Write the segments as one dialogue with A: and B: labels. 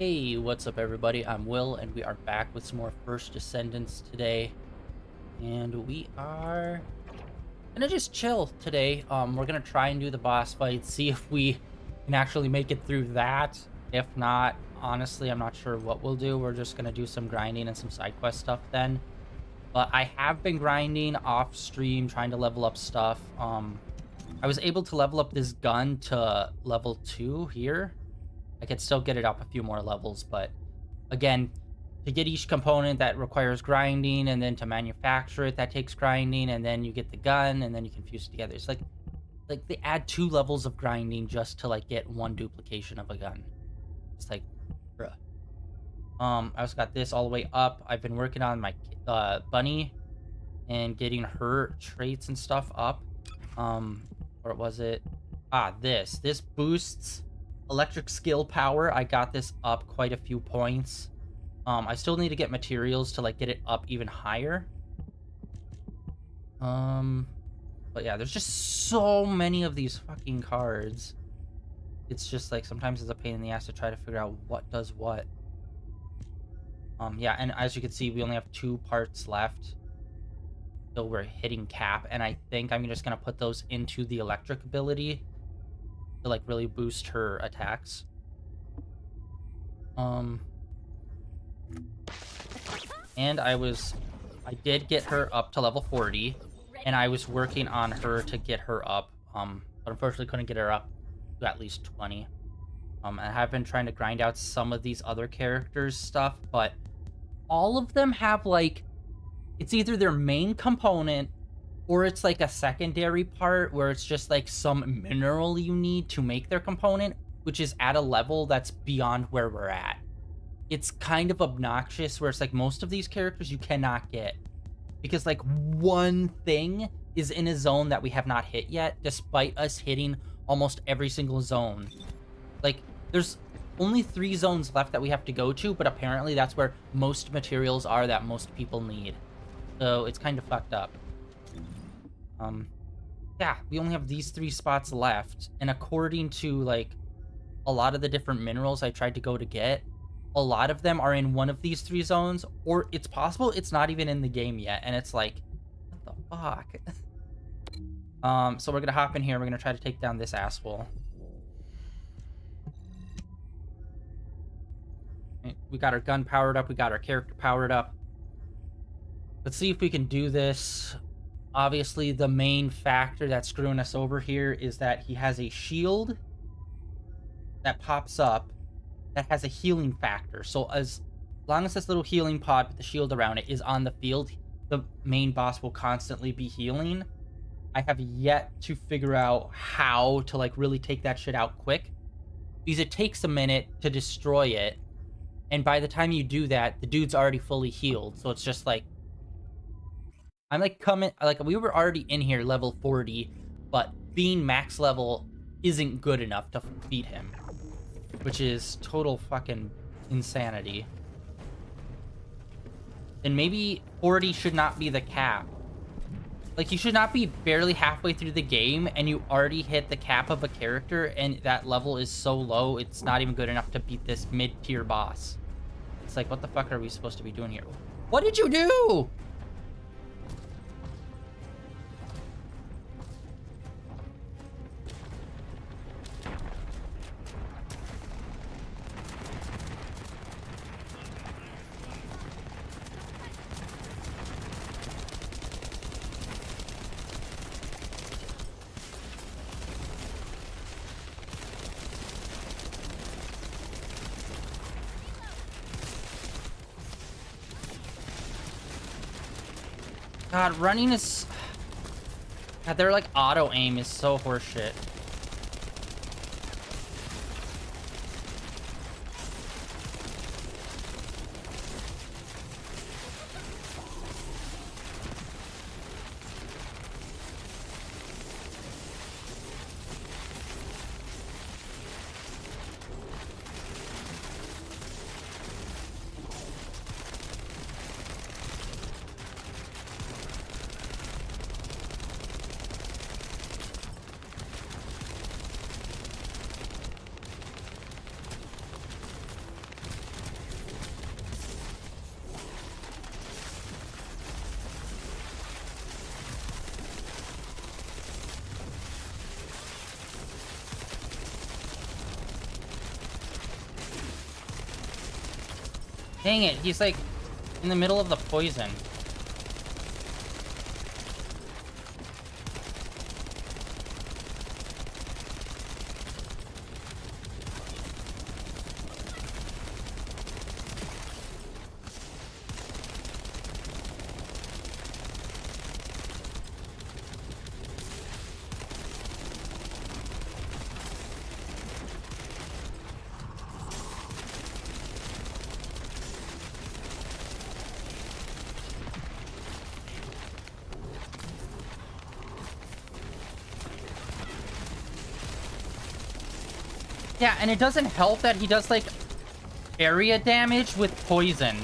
A: Hey, what's up everybody? I'm Will and we are back with some more First Descendants today. And we are gonna just chill today. We're gonna try and do the boss fight, see if we can actually make it through that. If not, honestly, I'm not sure what we'll do. We're just gonna do some grinding and some side quest stuff then. But I have been grinding off stream, trying to level up stuff. I was able to level up this gun to level 2 here. I could still get it up a few more levels, but again, to get each component that requires grinding, and then to manufacture it that takes grinding, and then you get the gun, and then you can fuse it together. It's like they add 2 levels of grinding just to like get 1 duplication of a gun. It's like, bruh. I also got this all the way up. I've been working on my bunny and getting her traits and stuff up. Or was it? This boosts electric skill power. I got this up quite a few points. I still need to get materials to like get it up even higher. But yeah, there's just so many of these fucking cards. It's just like sometimes it's a pain in the ass to try to figure out what does what. Yeah, and as you can see, we only have 2 parts left. So we're hitting cap, and I think I'm just gonna put those into the electric ability to like really boost her attacks. And I did get her up to level 40, and I was working on her to get her up, but unfortunately couldn't get her up to at least 20. I have been trying to grind out some of these other characters' stuff, but all of them have like, it's either their main component or it's like a secondary part where it's just like some mineral you need to make their component, which is at a level that's beyond where we're at. It's kind of obnoxious where it's like most of these characters you cannot get because like one thing is in a zone that we have not hit yet, despite us hitting almost every single zone. Like there's only 3 zones left that we have to go to, but apparently that's where most materials are that most people need. So it's kind of fucked up. Yeah, we only have these 3 spots left, and according to like a lot of the different minerals I tried to go to get, a lot of them are in one of these 3 zones, or it's possible it's not even in the game yet, and it's like, what the fuck? So we're gonna hop in here, we're gonna try to take down this asshole. We got our gun powered up, we got our character powered up. Let's see if we can do this. Obviously, the main factor that's screwing us over here is that he has a shield that pops up that has a healing factor. So as long as this little healing pod with the shield around it is on the field, the main boss will constantly be healing. I have yet to figure out how to like really take that shit out quick, because it takes a minute to destroy it, and by the time you do that, the dude's already fully healed. So it's just like, I'm like coming, like we were already in here level 40, but being max level isn't good enough to beat him, which is total fucking insanity. And maybe 40 should not be the cap. Like you should not be barely halfway through the game and you already hit the cap of a character and that level is so low it's not even good enough to beat this mid-tier boss. It's like, what the fuck are we supposed to be doing here? What did you do? God, running is... God, their, like, auto-aim is so horseshit. Dang it, he's like in the middle of the poison. Yeah, and it doesn't help that he does, like, area damage with poison.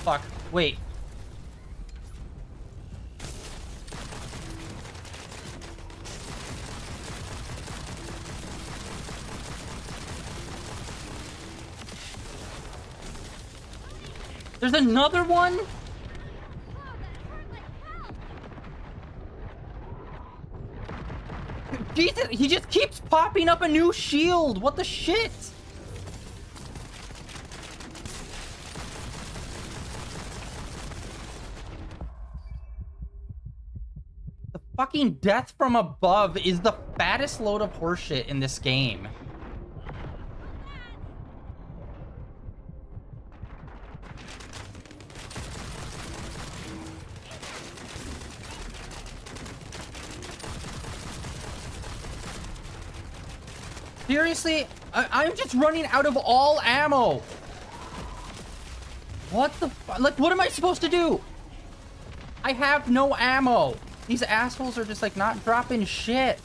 A: Fuck. Wait. There's another one? Jesus, he just keeps popping up a new shield. What the shit? The fucking death from above is the fattest load of horseshit in this game. Seriously, I'm just running out of all ammo. What the like, what am I supposed to do? I have no ammo. These assholes are just, like, not dropping shit.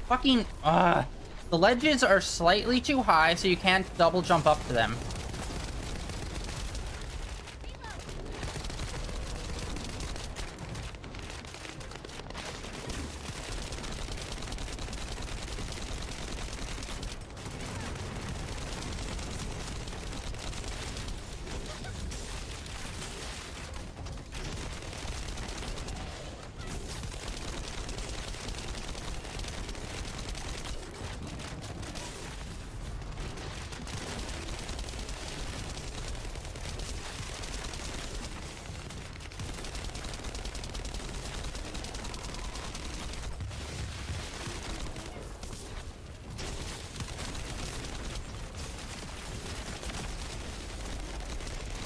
A: Fucking, the ledges are slightly too high, so you can't double jump up to them.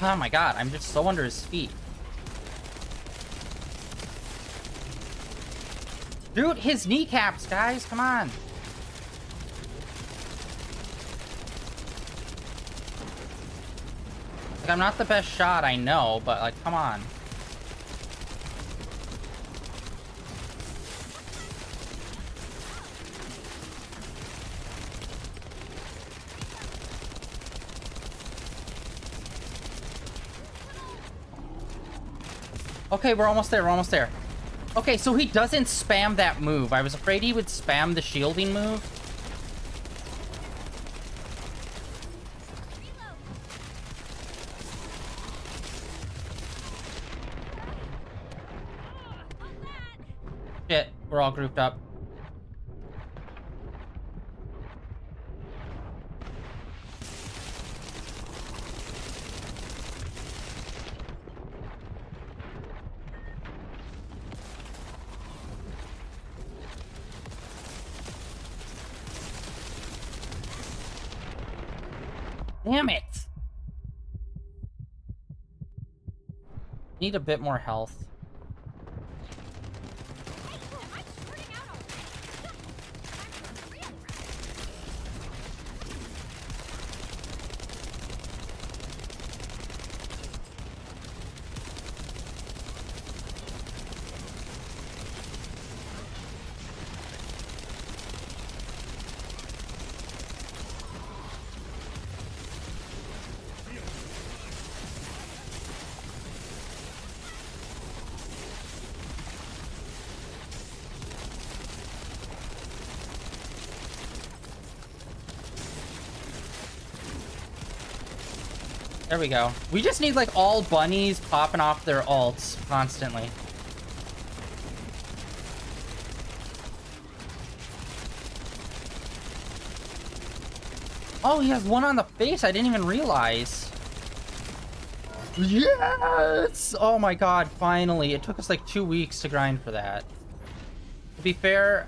A: Oh my god, I'm just so under his feet. Dude, his kneecaps, guys, come on. Like, I'm not the best shot, I know, but, like, come on. Okay, we're almost there, we're almost there. Okay, so he doesn't spam that move. I was afraid he would spam the shielding move. Shit, we're all grouped up. Damn it! Need a bit more health. There we go. We just need, like, all bunnies popping off their ults constantly. Oh, he has one on the face. I didn't even realize. Yes! Oh my god, finally. It took us like 2 weeks to grind for that. To be fair,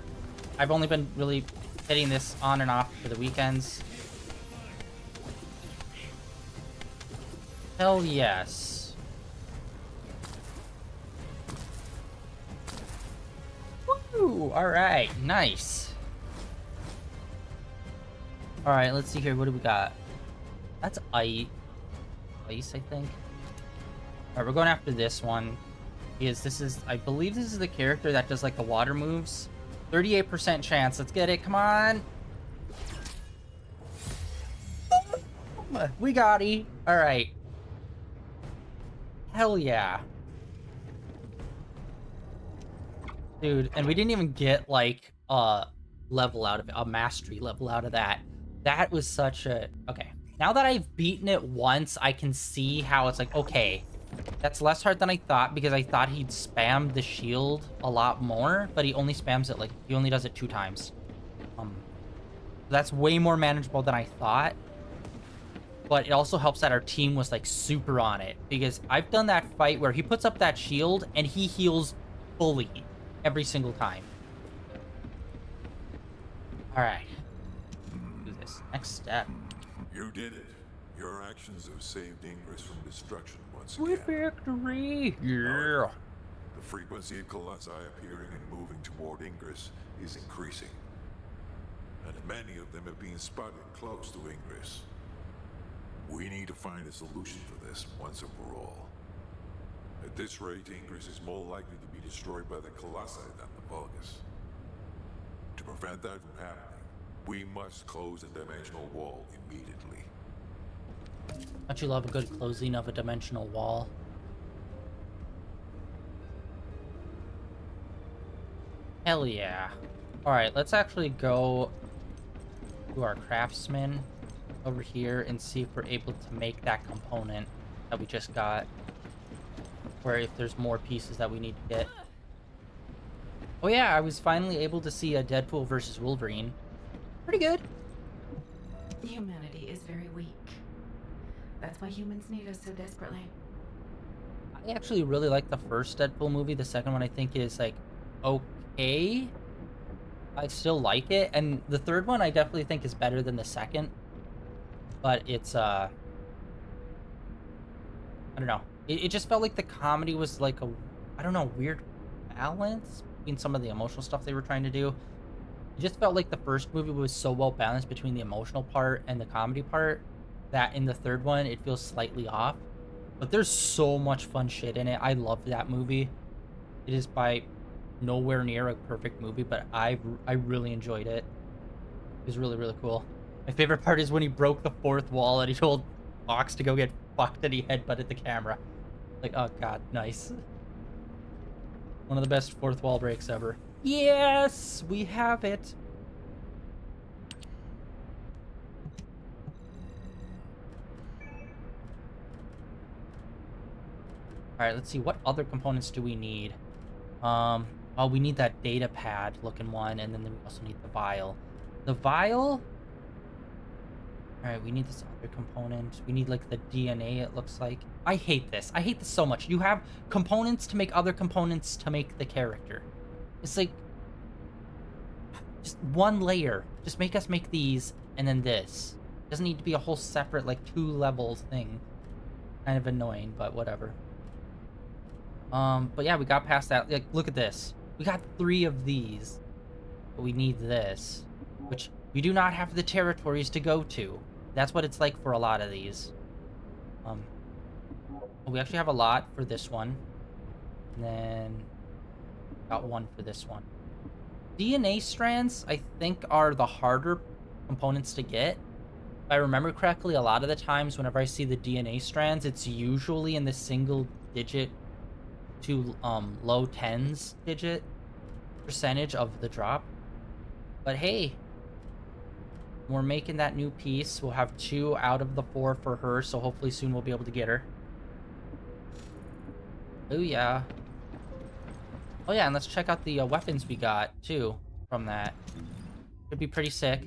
A: I've only been really hitting this on and off for the weekends. Hell yes. Woo! Alright, nice. Alright, let's see here. What do we got? That's ice, I think. Alright, we're going after this one. Because this is, I believe this is the character that does like the water moves. 38% chance. Let's get it. Come on. We got it. Alright. Hell yeah. Dude, and we didn't even get like a level out of it, a mastery level out of that. That was such a... Okay. Now that I've beaten it once, I can see how it's like, okay, that's less hard than I thought, because I thought he'd spam the shield a lot more, but he only spams it, like, he only does it 2 times. That's way more manageable than I thought. But it also helps that our team was, like, super on it, because I've done that fight where he puts up that shield, and he heals fully every single time. Alright. Do this. Next step.
B: You did it. Your actions have saved Ingress from destruction once
A: Sweet
B: again.
A: victory! Yeah!
B: The frequency of colossi appearing and moving toward Ingress is increasing. And many of them have been spotted close to Ingress. We need to find a solution for this once and for all. At this rate, Ingress is more likely to be destroyed by the colossi than the Vulgus. To prevent that from happening, we must close the dimensional wall immediately.
A: Don't you love a good closing of a dimensional wall? Hell yeah. Alright, let's actually go to our craftsman over here and see if we're able to make that component that we just got. Or if there's more pieces that we need to get. Oh yeah, I was finally able to see a Deadpool versus Wolverine. Pretty good.
C: Humanity is very weak. That's why humans need us so desperately.
A: I actually really like the first Deadpool movie. The second one I think is like okay. I still like it. And the third one I definitely think is better than the second. But it's I don't know. It just felt like the comedy was like a, I don't know, weird balance between some of the emotional stuff they were trying to do. It just felt like the first movie was so well balanced between the emotional part and the comedy part that in the third one it feels slightly off. But there's so much fun shit in it. I love that movie. It is by nowhere near a perfect movie, but I really enjoyed it. It was really, really cool. My favorite part is when he broke the 4th wall and he told Fox to go get fucked and he headbutted the camera. Like, oh god, nice. One of the best 4th wall breaks ever. Yes, we have it. Alright, let's see. What other components do we need? Oh, we need that data pad looking one, and then we also need the vial. The vial... Alright, we need this other component. We need, like, the DNA, it looks like. I hate this. I hate this so much. You have components to make other components to make the character. It's like... just one layer. Just make us make these, and then this. It doesn't need to be a whole separate, like, 2-level thing. Kind of annoying, but whatever. But yeah, we got past that. Like, look at this. We got 3 of these. But we need this. Which we do not have the territories to go to. That's what it's like for a lot of these. We actually have a lot for this one. And then got 1 for this one. DNA strands, I think, are the harder components to get. If I remember correctly, a lot of the times whenever I see the DNA strands, it's usually in the single digit to low 10s digit percentage of the drop. But hey, We're making that new piece. We'll have 2 out of the 4 for her, so hopefully soon we'll be able to get her. Oh, yeah. Oh, yeah, and let's check out the weapons we got, too, from that. Should be pretty sick.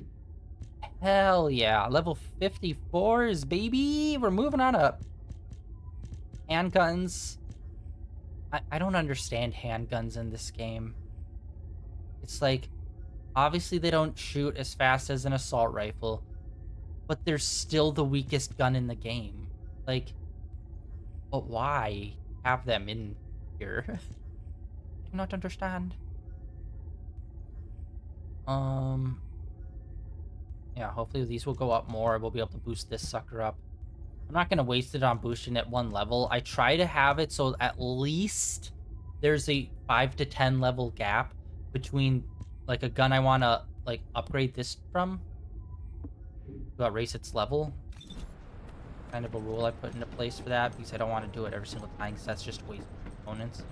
A: Hell yeah. Level 54s, baby! We're moving on up. Handguns. I don't understand handguns in this game. It's like, obviously they don't shoot as fast as an assault rifle, but they're still the weakest gun in the game. Like, but why have them in here? I do not understand. Yeah, hopefully these will go up more. We'll be able to boost this sucker up. I'm not gonna waste it on boosting at 1 level. I try to have it so at least there's a 5 to 10 level gap between like a gun I want to like upgrade this from to raise its level. Kind of a rule I put into place for that because I don't want to do it every single time because that's just wasting components.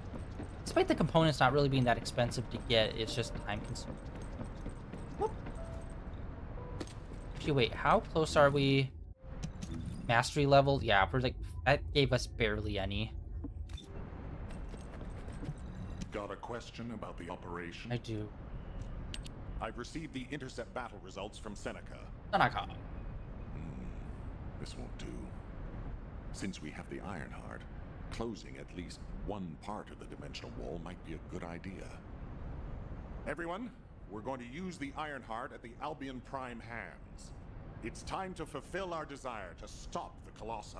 A: Despite the components not really being that expensive to get, it's just time consuming. Whoop. Actually, wait, how close are we? Mastery level? Yeah, we're like, that gave us barely any.
D: Got a question about the operation?
A: I do.
D: I've received the intercept battle results from Seneca.
A: Tanaka.
D: This won't do. Since we have the Ironheart, closing at least one part of the dimensional wall might be a good idea. Everyone, we're going to use the Ironheart at the Albion Prime hands. It's time to fulfill our desire to stop the Colossi.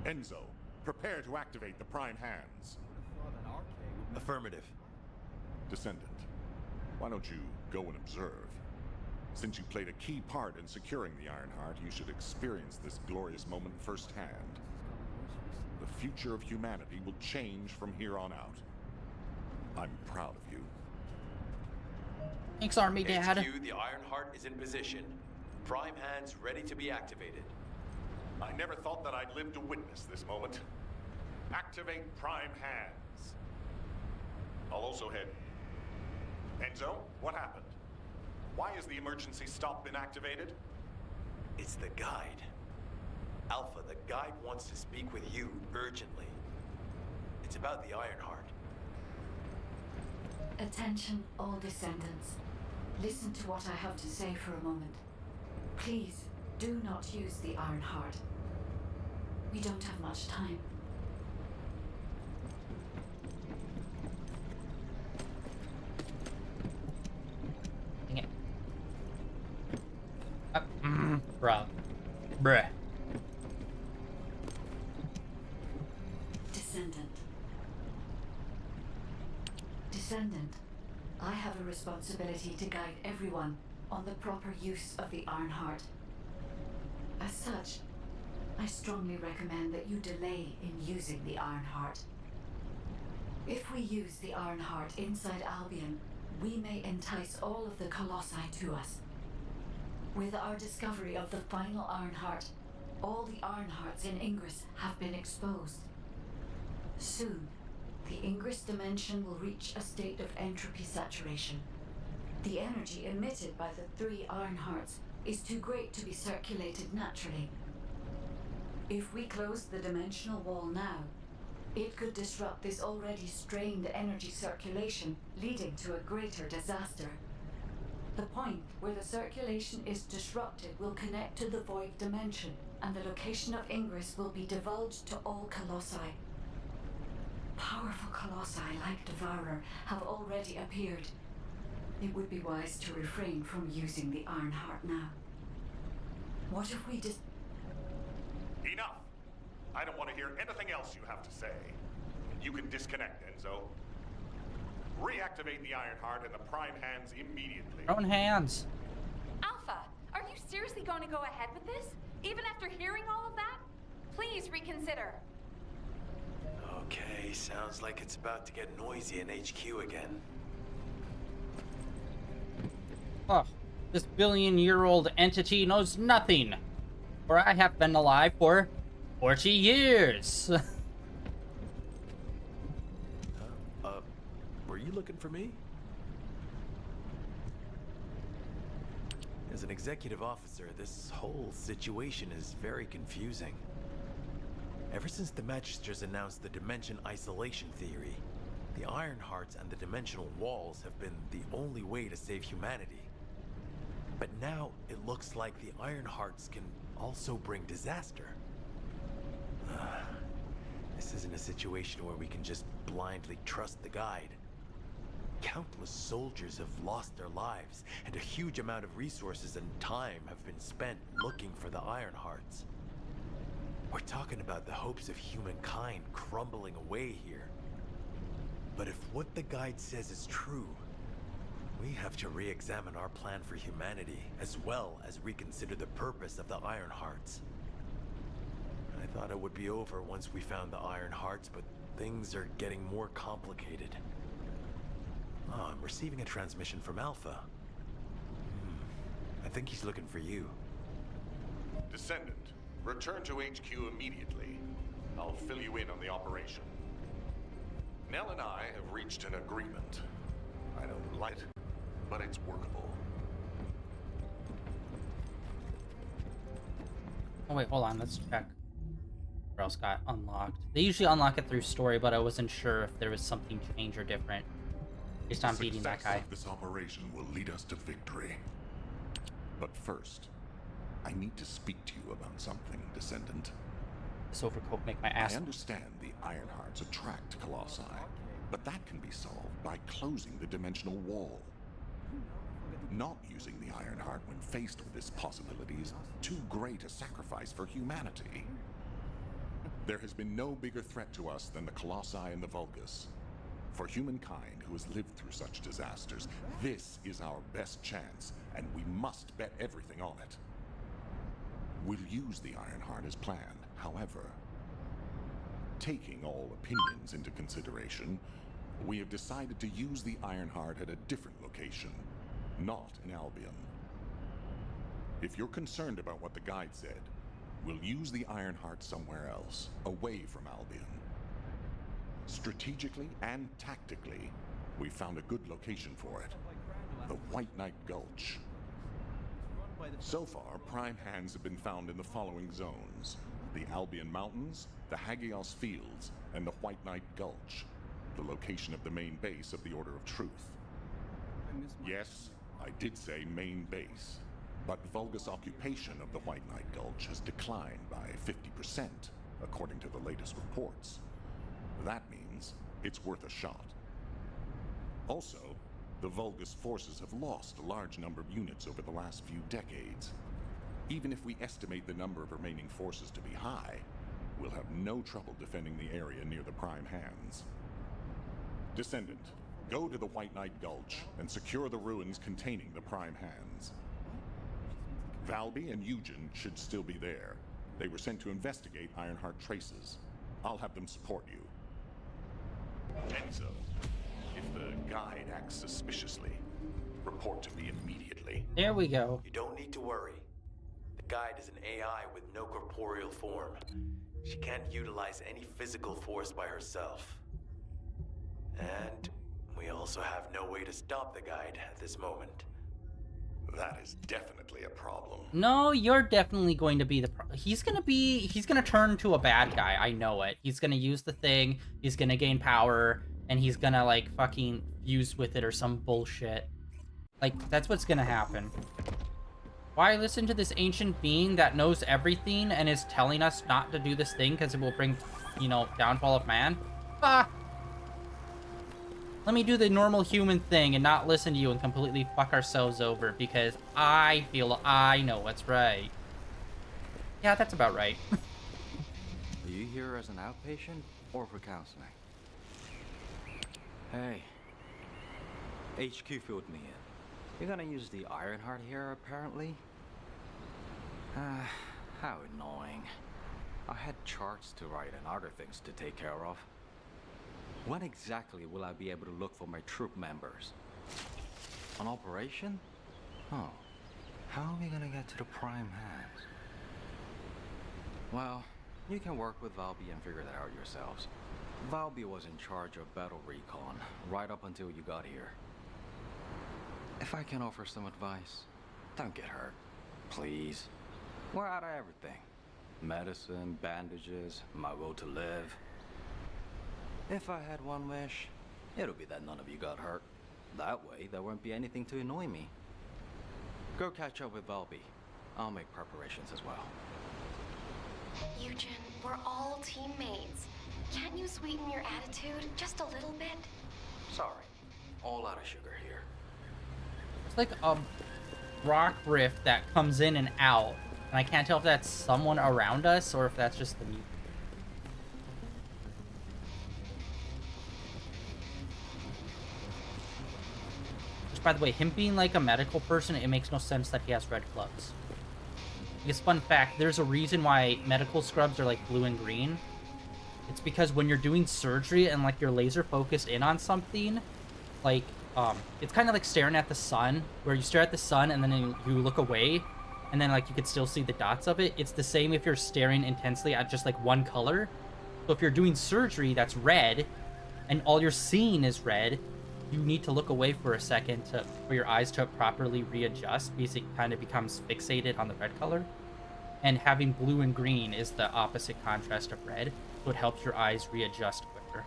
D: Enzo, prepare to activate the Prime hands.
E: Affirmative.
D: Descendant, why don't you go and observe? Since you played a key part in securing the Ironheart, you should experience this glorious moment firsthand. The future of humanity will change from here on out. I'm proud of you.
A: Thanks, Army Dad.
E: HQ, the Ironheart is in position. Prime hands ready to be activated.
D: I never thought that I'd live to witness this moment. Activate Prime hands. I'll also head. Enzo, what happened? Why has the emergency stop been activated?
E: It's the guide. Alpha, the guide wants to speak with you urgently. It's about the Ironheart.
C: Attention, all descendants. Listen to what I have to say for a moment. Please, do not use the Ironheart. We don't have much time.
A: Dang it. Bruh. Bruh.
C: Descendant. Descendant, I have a responsibility to guide everyone on the proper use of the Ironheart. As such, I strongly recommend that you delay in using the Ironheart. If we use the Ironheart inside Albion, we may entice all of the Colossi to us. With our discovery of the final Ironheart, all the Ironhearts in Ingress have been exposed. Soon, the Ingress dimension will reach a state of entropy saturation. The energy emitted by the 3 Ironhearts is too great to be circulated naturally. If we close the dimensional wall now, it could disrupt this already strained energy circulation, leading to a greater disaster. The point where the circulation is disrupted will connect to the void dimension, and the location of Ingress will be divulged to all Colossi. Powerful Colossi like Devourer have already appeared. It would be wise to refrain from using the Ironheart now. What if we just...
D: Enough! I don't want to hear anything else you have to say. You can disconnect, Enzo. Reactivate the Ironheart and the Prime hands immediately.
A: Your own hands.
F: Alpha, are you seriously going to go ahead with this? Even after hearing all of that? Please reconsider.
E: Okay, sounds like it's about to get noisy in HQ again.
A: Oh, this billion-year-old entity knows nothing. For I have been alive for 40 years.
E: Were you looking for me? As an executive officer, this whole situation is very confusing. Ever since the Magisters announced the dimension isolation theory, the Ironhearts and the dimensional walls have been the only way to save humanity. But now it looks like the Ironhearts can also bring disaster. This isn't a situation where we can just blindly trust the guide. Countless soldiers have lost their lives, and a huge amount of resources and time have been spent looking for the Ironhearts. We're talking about the hopes of humankind crumbling away here. But if what the guide says is true, we have to re-examine our plan for humanity, as well as reconsider the purpose of the Ironhearts. I thought it would be over once we found the Ironhearts, but things are getting more complicated. Oh, I'm receiving a transmission from Alpha. I think he's looking for you.
D: Descendant, return to HQ immediately. I'll fill you in on the operation. Nell and I have reached an agreement. I don't like it, but it's workable.
A: Oh wait, hold on, let's check. What else got unlocked? They usually unlock it through story, but I wasn't sure if there was something changed or different based on beating that guy.
D: This operation will lead us to victory. But first, I need to speak to you about something, Descendant.
A: This overcoat make my ass.
D: I understand the Ironhearts attract Colossi, but that can be solved by closing the dimensional wall. Not using the Ironheart when faced with this possibility is too great a sacrifice for humanity. There has been no bigger threat to us than the Colossi and the Vulgus. For humankind who has lived through such disasters, this is our best chance, and we must bet everything on it. We'll use the Ironheart as planned, however. Taking all opinions into consideration, we have decided to use the Ironheart at a different location, not in Albion. If you're concerned about what the guide said, we'll use the Ironheart somewhere else, away from Albion. Strategically and tactically, we found a good location for it. The White Knight Gulch. So far, prime hands have been found in the following zones: the Albion Mountains, the Hagios Fields, and the White Knight Gulch, the location of the main base of the Order of Truth. Yes, I did say main base, but Vulgus occupation of the White Knight Gulch has declined by 50%, according to the latest reports. That means it's worth a shot. Also, the Vulgus forces have lost a large number of units over the last few decades. Even if we estimate the number of remaining forces to be high, we'll have no trouble defending the area near the Prime Hands. Descendant, go to the White Knight Gulch and secure the ruins containing the Prime Hands. Valby and Eugen should still be there. They were sent to investigate Ironheart traces. I'll have them support you. Enzo, if the guide acts suspiciously, report to me immediately.
A: There we go.
E: You don't need to worry. The guide is an AI with no corporeal form. She can't utilize any physical force by herself. And we also have no way to stop the guide at this moment.
D: That is definitely a problem.
A: No, you're definitely going to be the he's gonna turn to a bad guy. I know it. He's gonna use the thing, he's gonna gain power, and he's gonna like fucking fuse with it or some bullshit. Like, that's what's gonna happen. Why listen to this ancient being that knows everything and is telling us not to do this thing because it will bring, you know, downfall of man? Ah! Let me do the normal human thing and not listen to you and completely fuck ourselves over because I feel I know what's right. Yeah, that's about right.
G: Are you here as an outpatient or for counseling? Hey, HQ filled me in. You're gonna use the Ironheart here, apparently? How annoying. I had charts to write and other things to take care of. When exactly will I be able to look for my troop members? An operation? Oh, how are we gonna get to the Prime Hands? Well, you can work with Valby and figure that out yourselves. Valby was in charge of battle recon right up until you got here. If I can offer some advice, Don't get hurt. Please. We're out of everything. Medicine, bandages, my will to live. If I had one wish, it'll be that none of you got hurt. That way, there won't be anything to annoy me. Go catch up with Valby. I'll make preparations as well.
H: Eugen, we're all teammates. Can't you sweeten your attitude just a little bit?
G: Sorry. All out of sugar here.
A: It's like a rock rift that comes in and out. And I can't tell if that's someone around us or if that's just the music. Which, by the way, him being like a medical person, it makes no sense that he has red gloves. Because, fun fact, there's a reason why medical scrubs are like blue and green. It's because when you're doing surgery and like you're laser focused in on something, like, it's kind of like staring at the sun, where you stare at the sun and then you look away, and then like you could still see the dots of it. It's the same if you're staring intensely at just like one color. So if you're doing surgery that's red, and all you're seeing is red, you need to look away for a second for your eyes to properly readjust, because it kind of becomes fixated on the red color. And having blue and green is the opposite contrast of red, so it helps your eyes readjust quicker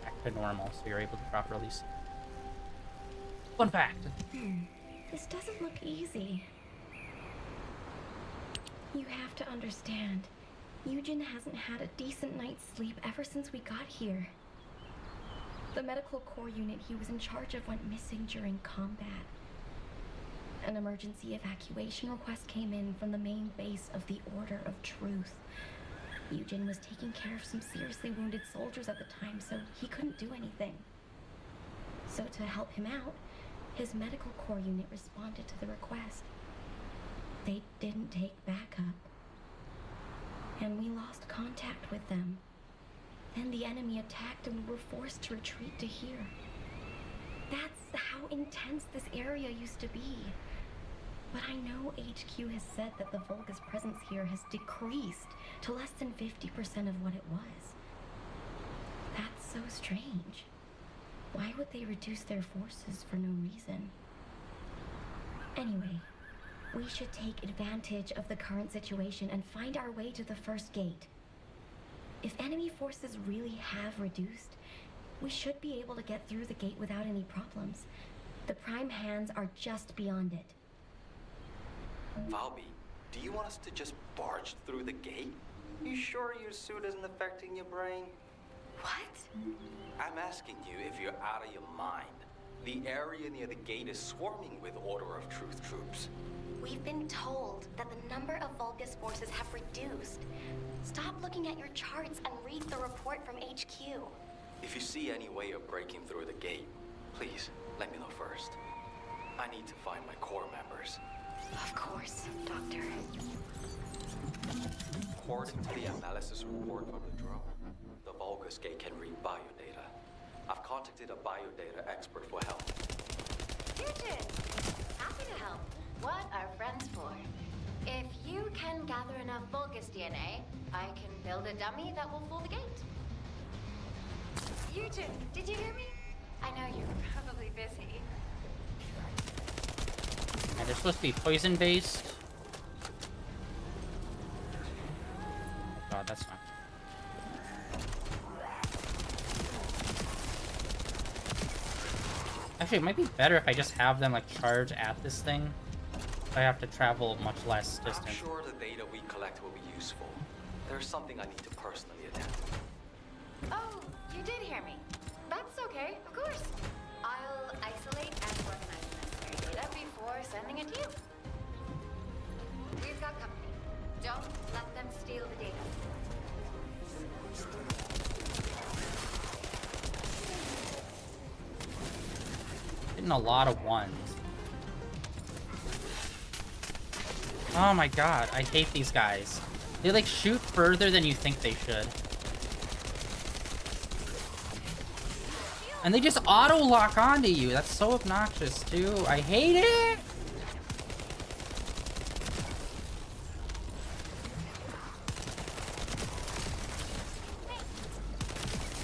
A: back to normal, so you're able to properly see. Fun fact.
H: This doesn't look easy. You have to understand, Eugen hasn't had a decent night's sleep ever since we got here. The medical corps unit he was in charge of went missing during combat. An emergency evacuation request came in from the main base of the Order of Truth. Eugen was taking care of some seriously wounded soldiers at the time, so he couldn't do anything. So to help him out, his medical corps unit responded to the request. They didn't take backup, and we lost contact with them. Then the enemy attacked and we were forced to retreat to here. That's how intense this area used to be. But I know HQ has said that the Volga's presence here has decreased to less than 50% of what it was. That's so strange. Why would they reduce their forces for no reason? Anyway, we should take advantage of the current situation and find our way to the first gate. If enemy forces really have reduced, we should be able to get through the gate without any problems. The prime hands are just beyond it.
G: Valby, do you want us to just barge through the gate? You sure your suit isn't affecting your brain?
H: What?
G: I'm asking you if you're out of your mind. The area near the gate is swarming with Order of Truth troops.
H: We've been told that the number of Vulgus forces have reduced. Stop looking at your charts and read the report from HQ.
G: If you see any way of breaking through the gate, please let me know first. I need to find my corps members.
H: Of course, Doctor.
G: According to the analysis report from the drone, the Vulgus gate can read biodata. I've contacted a biodata expert for help.
I: Eugen! Happy to help. What are friends for? If you can gather enough Vulgus DNA, I can build a dummy that will fool the gate. Eugen, did you hear me? I know you're probably busy.
A: And they're supposed to be poison based. God, that's not. Actually, it might be better if I just have them like charge at this thing. I have to travel much less distance.
G: I'm sure the data we collect will be useful. There's something I need to personally attend to.
I: Oh, you did hear me. That's okay, of course. I'll isolate and organize the necessary data before sending it to you. We've got company. Don't let them steal the data.
A: Getting a lot of ones. Oh my god, I hate these guys. They like shoot further than you think they should. And they just auto-lock onto you. That's so obnoxious, too. I hate it!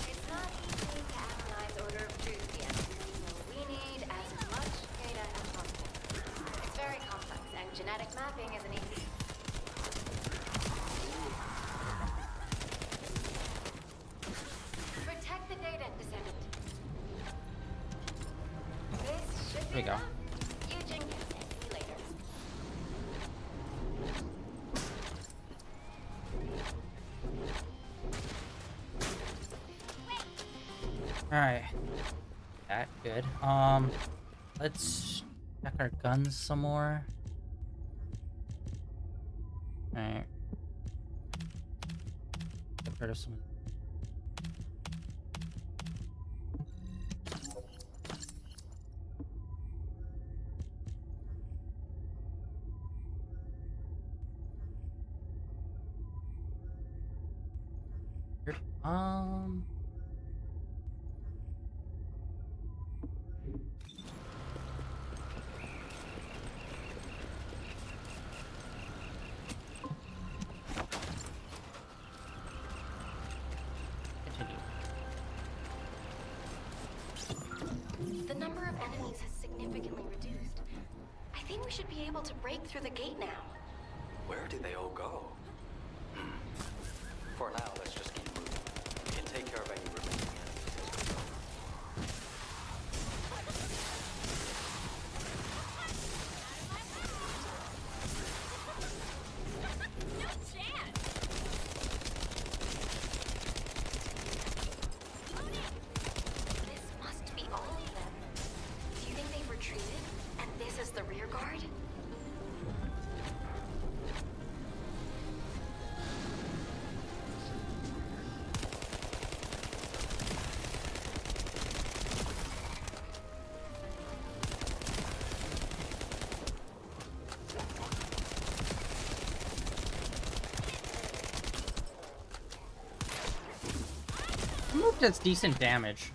I: It's not easy to analyze Order of Truth yet, so we need as much data as possible. It's very complex and like mapping isn't easy. Protect the data, Descendant. This should
A: There
I: be
A: we go.
I: enough. Eugen can thank me later.
A: Alright. That good. Let's check our guns some more. Alright. Get rid of some. Um. Continue.
H: The number of enemies has significantly reduced. I think we should be able to break through the gate now.
G: Where did they all go? For now, let's just keep moving. We can take care of any remaining enemies as we go.
H: This must be all of them. Do you think they've retreated? And this is the rear guard?
A: Move does decent damage.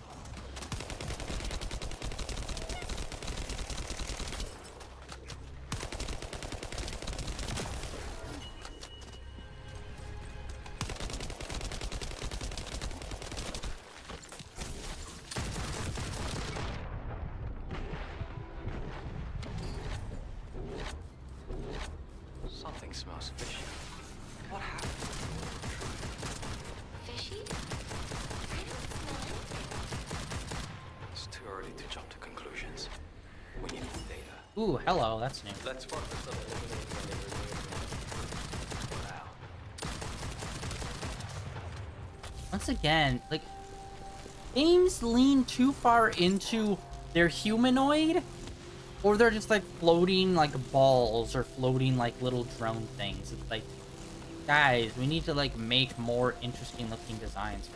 G: Something smells fishy. What happened?
H: Fishy? I don't smell anything.
G: It's too early to jump to conclusions. We need more data.
A: Ooh, hello, that's new.
G: Let's focus on eliminating any remaining for now.
A: Once again, like, games lean too far into their humanoid, or they're just like floating like balls or floating like little drone things. It's like, guys, we need to like make more interesting looking designs.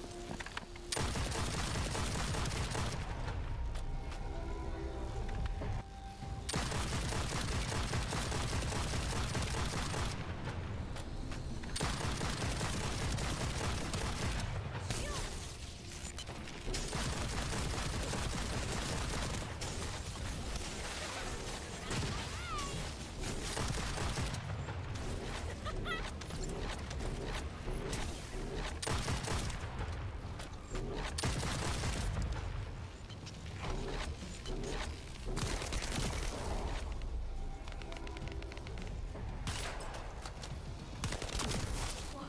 H: Whoa.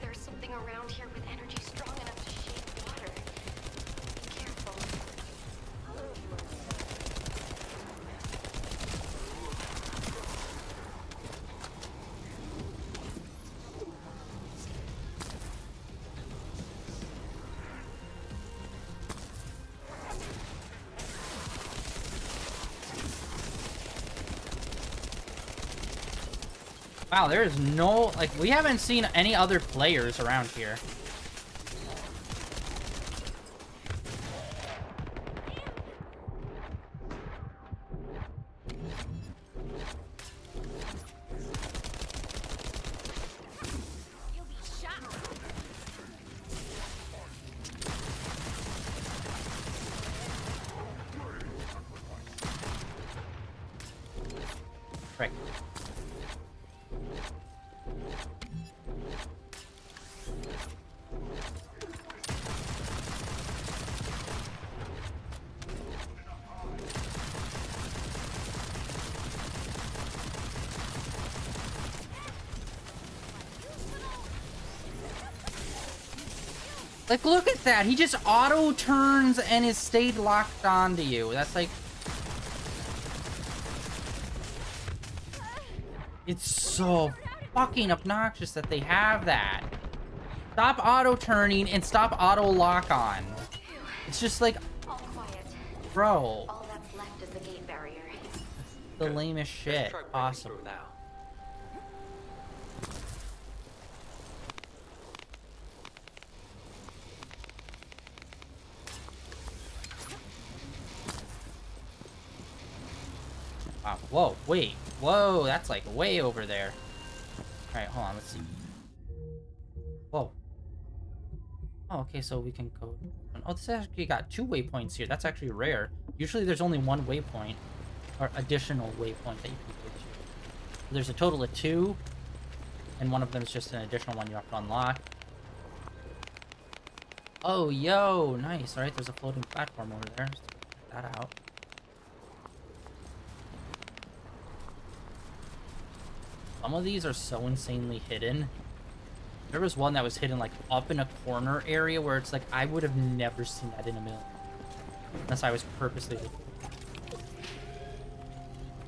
H: There's something around here with energy strong enough to shake water. Be careful.
A: Wow, there is no, like, we haven't seen any other players around here. Right. Like, look at that. He just auto turns and is stayed locked onto you. That's like... It's so fucking obnoxious that they have that. Stop auto turning and stop auto lock on. It's just like,
I: All quiet.
A: bro,
I: All that's left is the gate barrier.
A: the lamest shit possible.
E: Now.
A: Wow, whoa, wait, whoa, that's like way over there. All right, hold on, let's see. Whoa. Oh, okay, so we can go. Oh, this actually got 2 waypoints here. That's actually rare. Usually there's only 1 waypoint, or additional waypoint that you can go to. There's a total of 2, and one of them is just an additional one you have to unlock. Oh, yo, nice. All right, there's a floating platform over there. Let's check that out. Some of these are so insanely hidden. There was one that was hidden like up in a corner area where it's like I would have never seen that in a million. Unless I was purposely looking.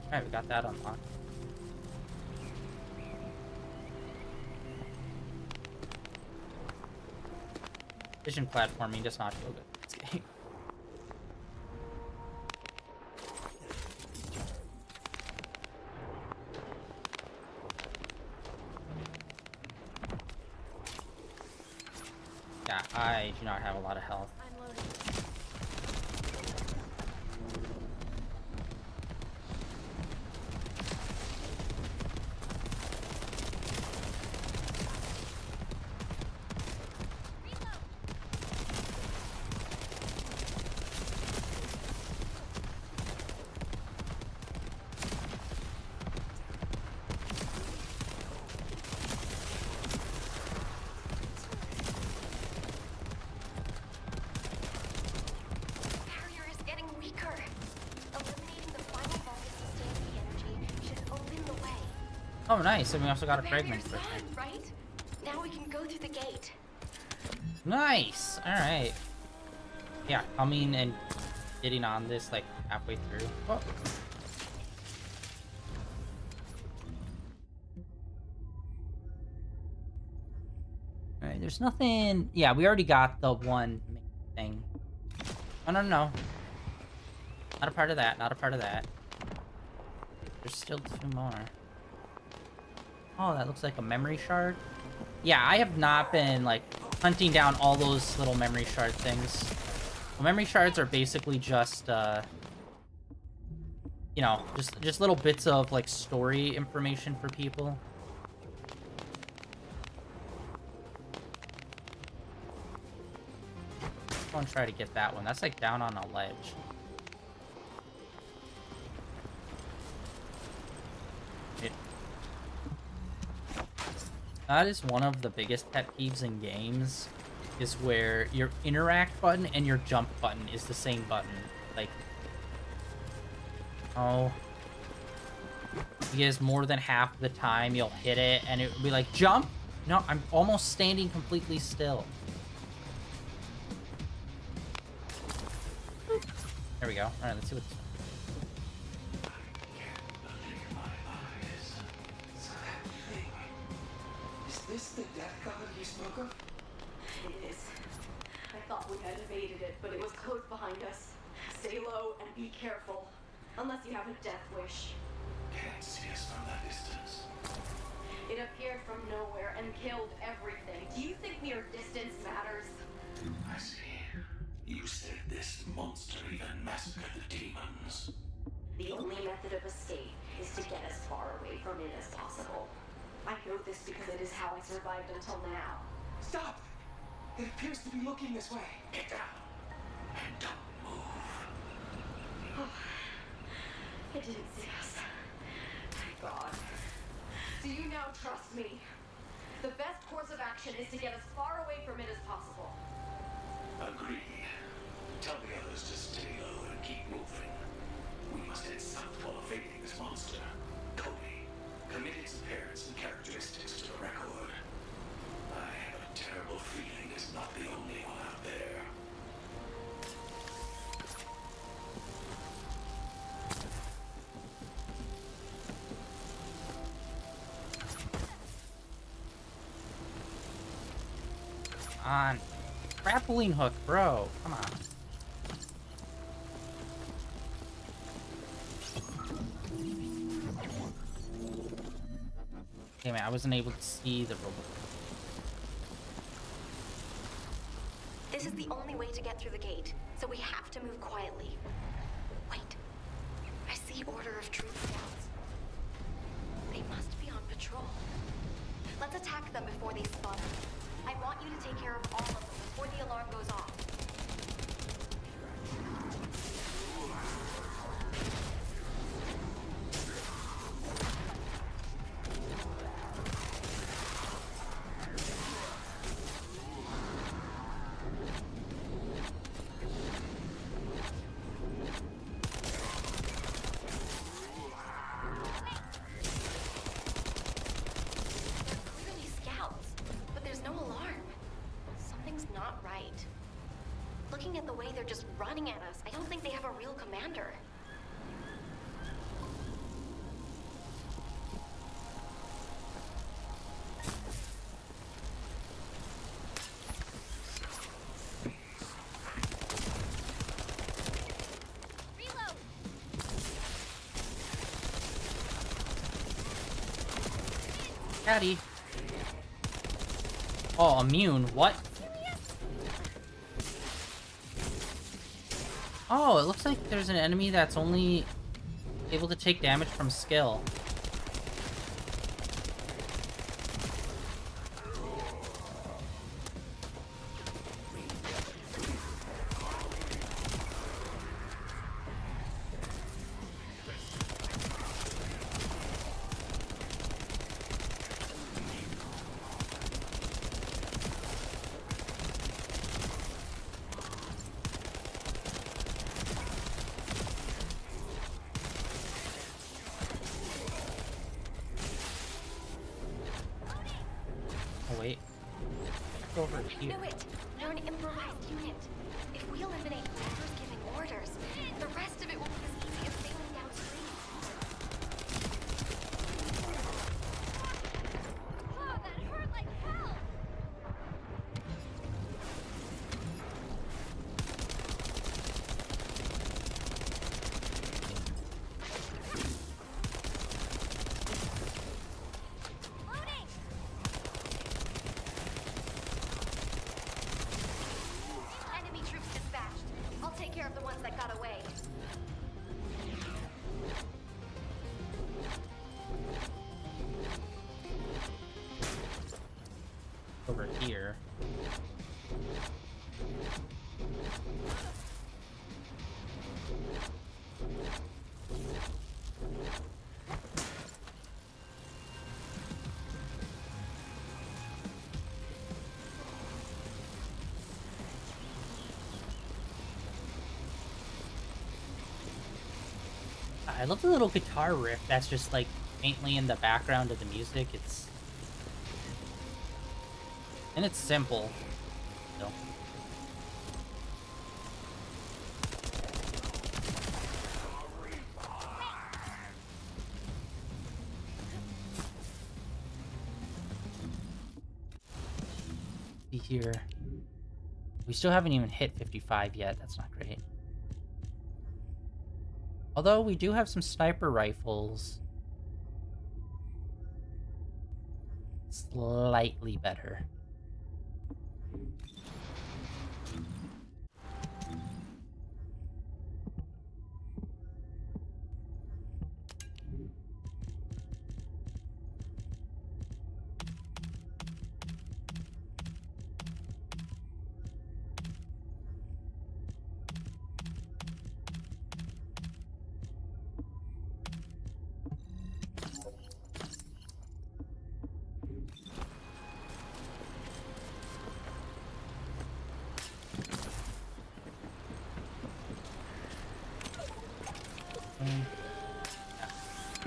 A: Alright, we got that unlocked. Vision platforming does not feel good in this game. Yeah, I do not have a lot of health.
H: I'm loaded.
I: Barrier is getting weaker. Eliminating the final voltage sustained energy should open the way.
A: Oh, nice. And we also got a
I: The
A: fragment
I: barrier's
A: for it.
I: gone, right? Now we can go through the gate.
A: Nice. All right. Yeah, coming and getting on this like halfway through. Whoa. All right, there's nothing. Yeah, we already got the one main thing. Oh, no, no. Not a part of that. Not a part of that. There's still 2 more. Oh, that looks like a memory shard. Yeah, I have not been like hunting down all those little memory shard things. Well, memory shards are basically just you know, just little bits of like story information for people. Go and try to get that one. That's like down on a ledge. That is one of the biggest pet peeves in games, is where your interact button and your jump button is the same button. Like, oh, because more than half the time you'll hit it and it will be like, jump? No, I'm almost standing completely still. There we go. All right, let's see what.
J: Is this the death god you spoke of?
K: It is. I thought we had evaded it, but it was close behind us. Stay low and be careful. Unless you have a death wish.
J: Can't see us from that distance.
K: It appeared from nowhere and killed everything. Do you think mere distance matters?
J: I see. You said this monster even massacred the demons.
K: The only method of escape is to get as far away from it as possible. I know this because it is how I survived until now.
J: Stop! It appears to be looking this way. Get down. And don't move.
K: It didn't see us. Thank God. Do you now trust me? The best course of action is to get as far away from it as possible.
J: Agreed. Tell the others to stay low and keep moving. We must head south while evading this monster. Cody, commit its appearance and characteristics to the record. I have a terrible feeling it's not the only one.
A: on. Grappling hook, bro. Come on. Damn it, I wasn't able to see the robot.
H: This is the only way to get through the gate, so we have to move quietly. Wait. I see Order of Troop Scouts. They must be on patrol. Let's attack them before they spot us. I want you to take care of all of them before the alarm goes off. Clearly scouts, but there's no alarm. Something's not right. Looking at the way they're just running at us, I don't think they have a real commander.
A: Caddy. Oh, immune. What? Oh, it looks like there's an enemy that's only able to take damage from skill. Oh, wait. Go over here.
H: Knew it! They're an improvised unit. If we eliminate whoever's giving orders, the rest of it will be as easy as sailing downstream.
F: Oh, that hurt like hell! Loading!
H: Enemy troops dispatched. I'll take care of the ones that got away.
A: Over here. I love the little guitar riff that's just like faintly in the background of the music. And it's simple. So. See here. We still haven't even hit 55 yet. That's not great. Although we do have some sniper rifles. Slightly better.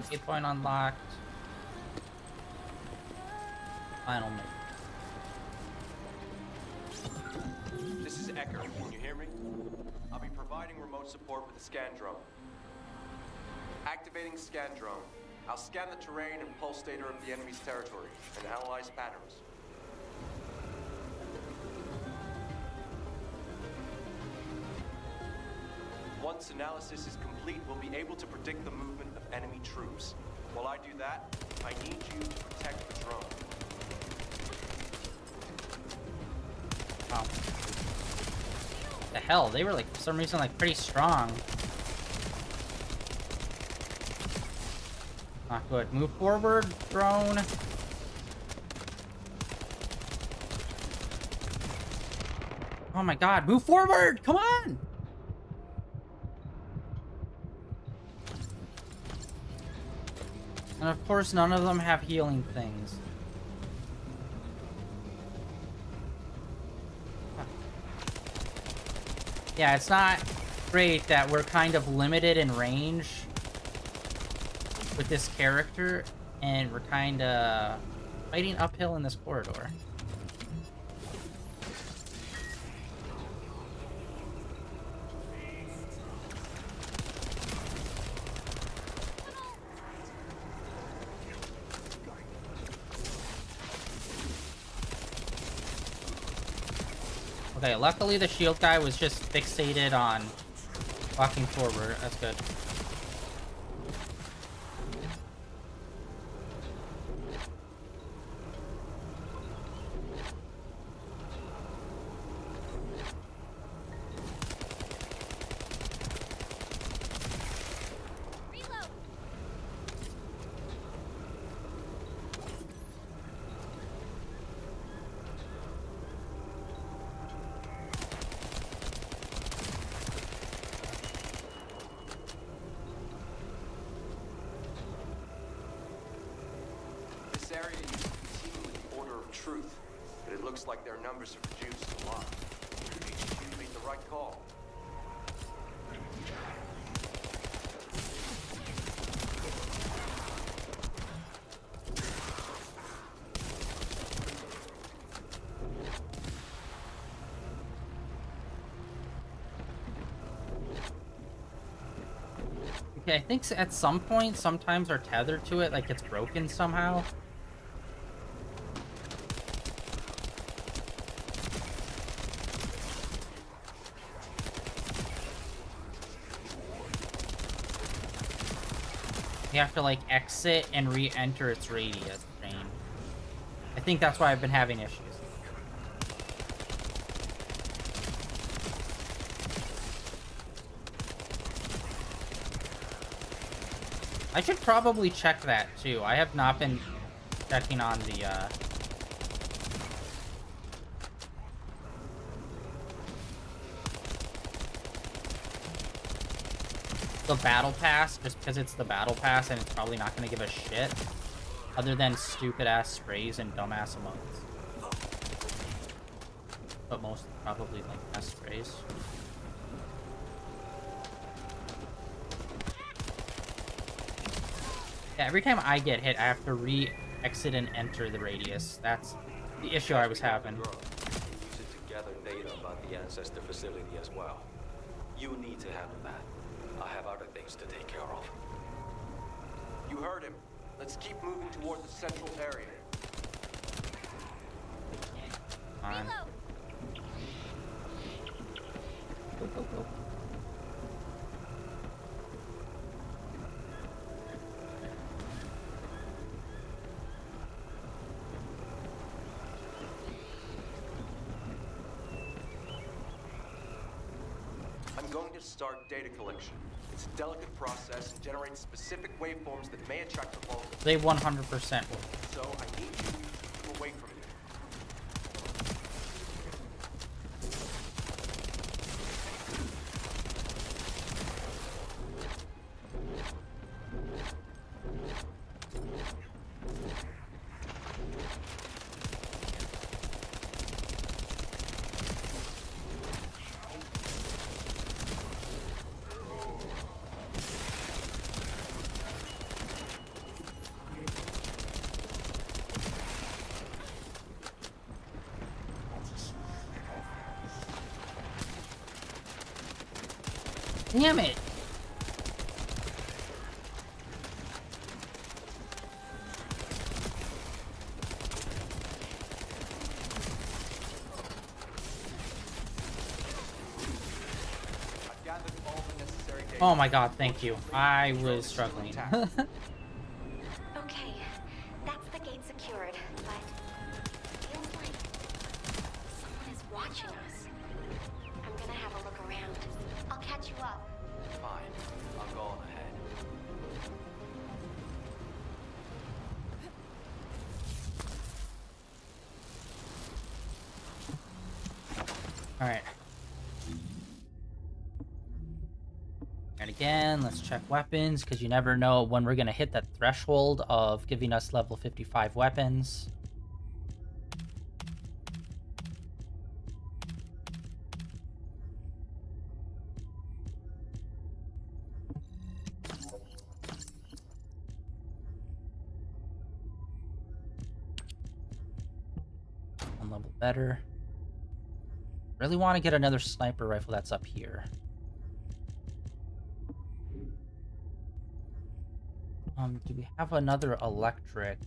A: Hit point unlocked. Final move.
L: This is Ecker. Can you hear me? I'll be providing remote support with the scan drone. Activating scan drone. I'll scan the terrain and pulse data of the enemy's territory and analyze patterns. Once analysis is complete, we'll be able to predict the movement of enemy troops. While I do that, I need you to protect the drone.
A: Wow. The hell? They were like, for some reason, like pretty strong. Not good. Move forward, drone. Oh my god, move forward! Come on! And of course, none of them have healing things. Yeah, it's not great that we're kind of limited in range with this character, and we're kind of fighting uphill in this corridor. Okay, luckily the shield guy was just fixated on walking forward. That's good.
L: This area used to be teeming with the Order of Truth, but it looks like their numbers have reduced a lot. HQ made the right call.
A: Okay, I think at some point, sometimes our tether to it, like, gets broken somehow. You have to, like, exit and re-enter its radius chain. I think that's why I've been having issues. I should probably check that, too. I have not been checking on the battle pass, just because it's the battle pass and it's probably not going to give a shit other than stupid-ass sprays and dumbass emotes. But most probably, like, best sprays. Yeah, every time I get hit, I have to re-exit and enter the radius. That's the issue I was having.
L: Use it to gather data about the Ancestor facility as well. You need to handle that. I have other things to take care of. You heard him. Let's keep moving toward the central area.
A: Fine. Go, go, go.
L: I'm going to start data collection. It's a delicate process and generates specific waveforms that may attract the vulgar.
A: They 100% will.
L: So I need you to move away from it.
A: Damn it!
L: I've gathered all the necessary
A: Oh my god, thank you. I was struggling.
H: Okay, that's the gate secured, but it feels like someone is watching us. I'm gonna have a look around. I'll catch you up.
L: Fine. I'll go on ahead.
A: Alright. And again, let's check weapons, because you never know when we're going to hit that threshold of giving us level 55 weapons. One level better. Really want to get another sniper rifle that's up here. Do we have another electric?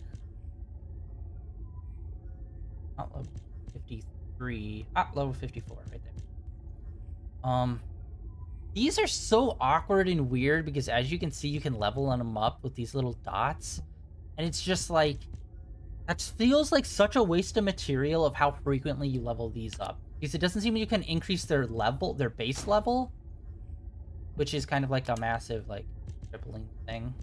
A: Not level 53. Ah, level 54 right there. These are so awkward and weird because as you can see, you can level them up with these little dots. And it's just like, that feels like such a waste of material of how frequently you level these up. Because it doesn't seem you can increase their level, their base level. Which is kind of like a massive, like, tripling thing.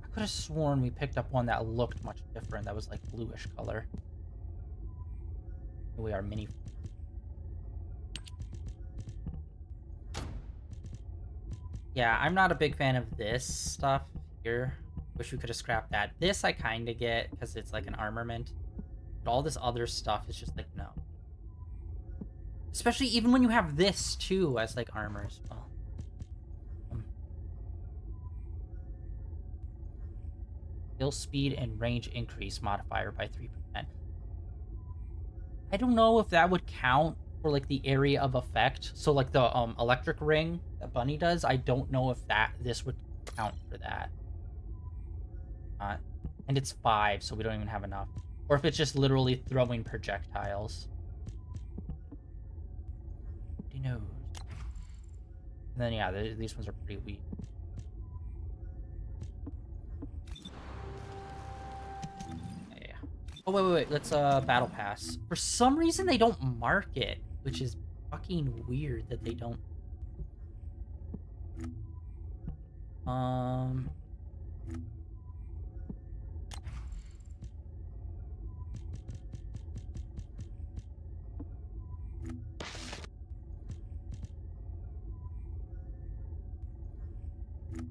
A: I could have sworn we picked up one that looked much different. That was like bluish color. Here we are, mini. Yeah, I'm not a big fan of this stuff here. Wish we could have scrapped that. This I kind of get because it's like an armament. But all this other stuff is just like, no. Especially even when you have this too as like armor as well. Skill speed and range increase modifier by 3%. I don't know if that would count for like the area of effect. So like the electric ring that Bunny does, I don't know if this would count for that. And it's 5, so we don't even have enough. Or if it's just literally throwing projectiles. Who knows? And then yeah, these ones are pretty weak. Oh, wait. Let's, battle pass. For some reason, they don't mark it, which is fucking weird that they don't.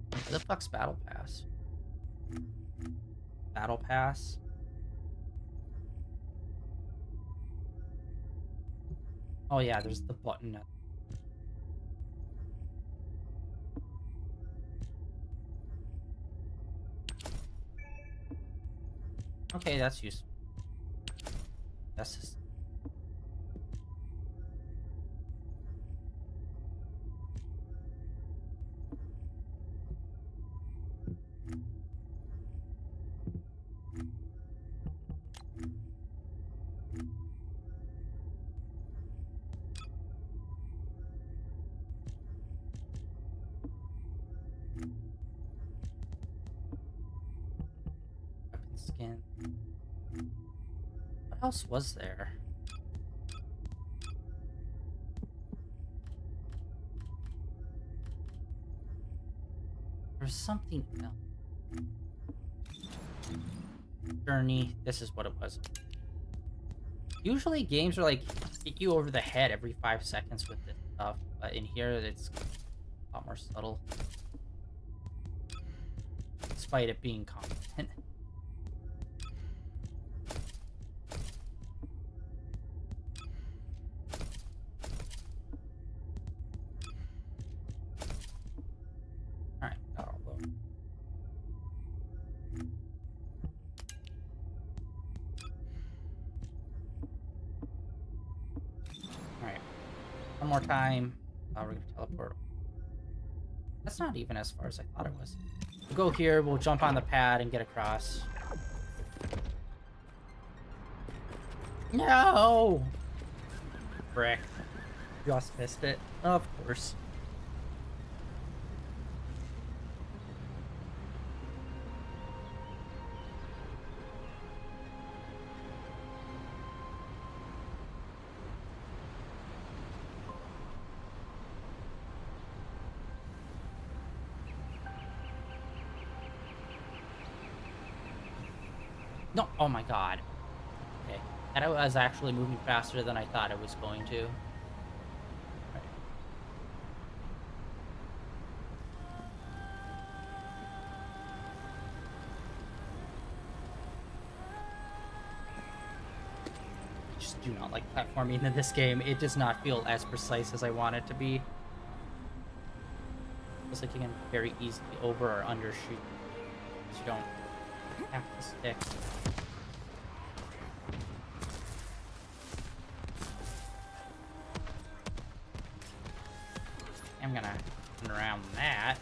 A: What the fuck's battle pass? Battle pass? Oh yeah, there's the button. Okay, that's useful. That's just... Weapon skin. What else was there? There's something else. Journey. This is what it was. Usually games are like hit you over the head every 5 seconds with this stuff, but in here it's a lot more subtle. Despite it being constant. Alright, got all those. Alright. One more time. We're gonna teleport. That's not even as far as I thought it was. We'll go here, we'll jump on the pad and get across. No! Frick. Just missed it. Of course. No, oh my god. Okay. And I was actually moving faster than I thought I was going to. Right. I just do not like platforming in this game. It does not feel as precise as I want it to be. Feels like you can very easily over or undershoot. You don't have to stick. I'm gonna turn around that.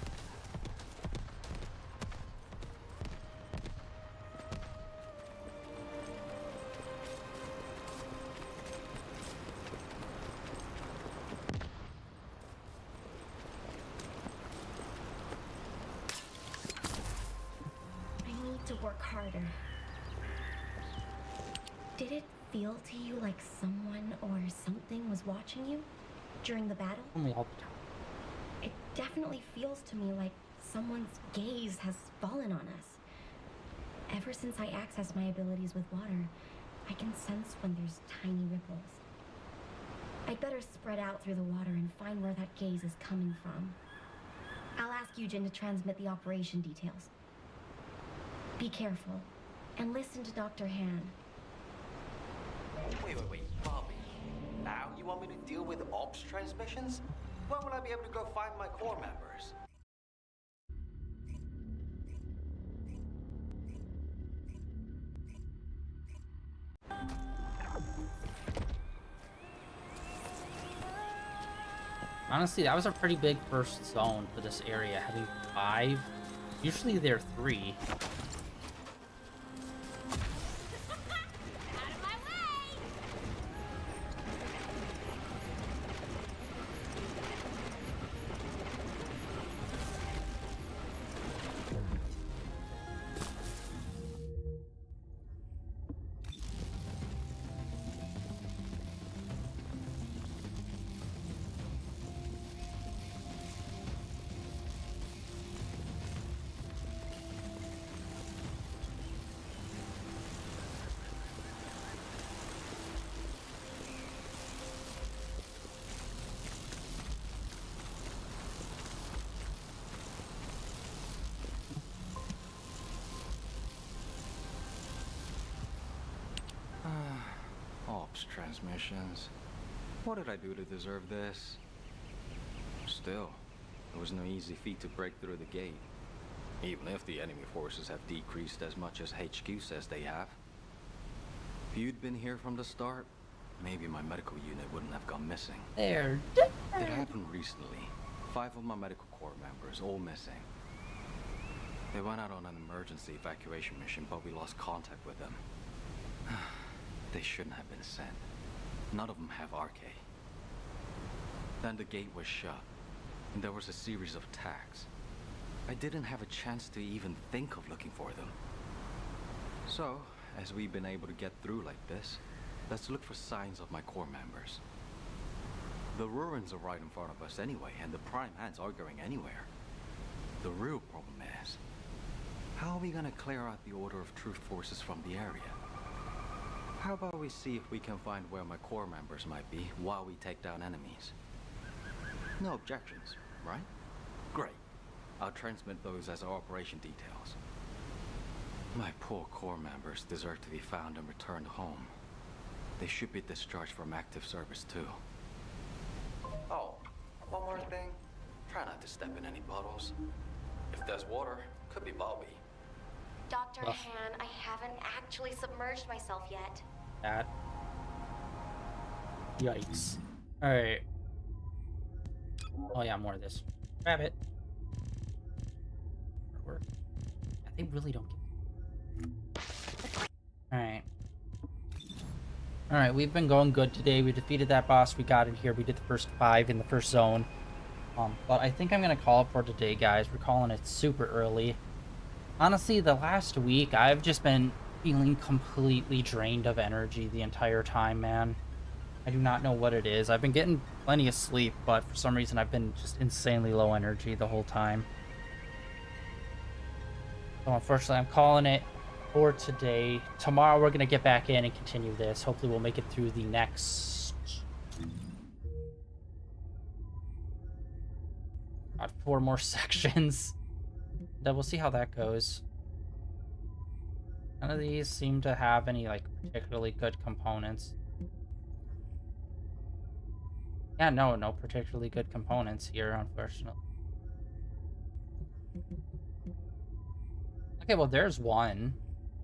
H: I need to work harder. Did it feel to you like someone or something was watching you during the battle?
A: Only all the time.
H: It definitely feels to me like someone's gaze has fallen on us. Ever since I accessed my abilities with water, I can sense when there's tiny ripples. I'd better spread out through the water and find where that gaze is coming from. I'll ask Eugen to transmit the operation details. Be careful, and listen to Dr. Han.
L: Wait, Bobby. Now you want me to deal with ops transmissions? When will I be able to go find my core members?
A: Honestly, that was a pretty big first zone for this area, having 5. Usually they're 3.
G: Ops transmissions. What did I do to deserve this? Still, it was no easy feat to break through the gate. Even if the enemy forces have decreased as much as HQ says they have. If you'd been here from the start, maybe my medical unit wouldn't have gone missing.
A: They're
G: It happened recently. 5 of my medical corps members, all missing. They went out on an emergency evacuation mission, but we lost contact with them. They shouldn't have been sent. None of them have RK. Then the gate was shut, and there was a series of attacks. I didn't have a chance to even think of looking for them. So, as we've been able to get through like this, let's look for signs of my corps members. The ruins are right in front of us anyway, and the Prime Hands aren't going anywhere. The real problem is, how are we gonna clear out the Order of Truth forces from the area? How about we see if we can find where my corps members might be while we take down enemies? No objections, right? Great. I'll transmit those as our operation details. My poor corps members deserve to be found and returned home. They should be discharged from active service too. Oh, one more thing. Try not to step in any puddles. If there's water, could be Bobby.
H: Dr. Han, I haven't actually submerged myself yet.
A: that. Yikes. Alright. Oh yeah, more of this. Grab it. Work. They really don't get. Alright. Alright, we've been going good today. We defeated that boss. We got in here. We did the first 5 in the first zone. But I think I'm going to call it for today, guys. We're calling it super early. Honestly, the last week, I've just been feeling completely drained of energy the entire time, man. I do not know what it is. I've been getting plenty of sleep, but for some reason, I've been just insanely low energy the whole time. So unfortunately, I'm calling it for today. Tomorrow, we're going to get back in and continue this. Hopefully, we'll make it through the next... Got 4 more sections. Then we'll see how that goes. None of these seem to have any, like, particularly good components. Yeah, no particularly good components here, unfortunately. Okay, well, there's one.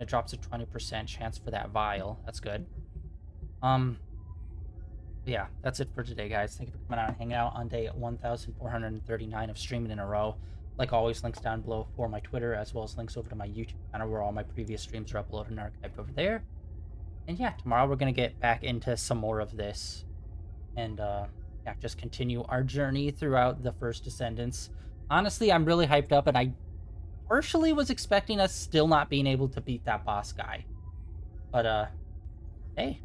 A: It drops a 20% chance for that vial. That's good. Yeah, that's it for today, guys. Thank you for coming out and hanging out on day 1439 of streaming in a row. Like always, links down below for my Twitter, as well as links over to my YouTube channel where all my previous streams are uploaded and archived over there. And yeah, tomorrow we're going to get back into some more of this. And yeah, just continue our journey throughout the First Descendants. Honestly, I'm really hyped up, and I partially was expecting us still not being able to beat that boss guy. But hey,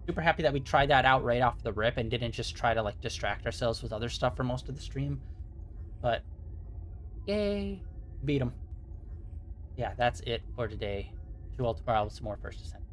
A: super happy that we tried that out right off the rip and didn't just try to like distract ourselves with other stuff for most of the stream. But yay, beat him. Yeah, that's it for today. See you all tomorrow with some more First Descent.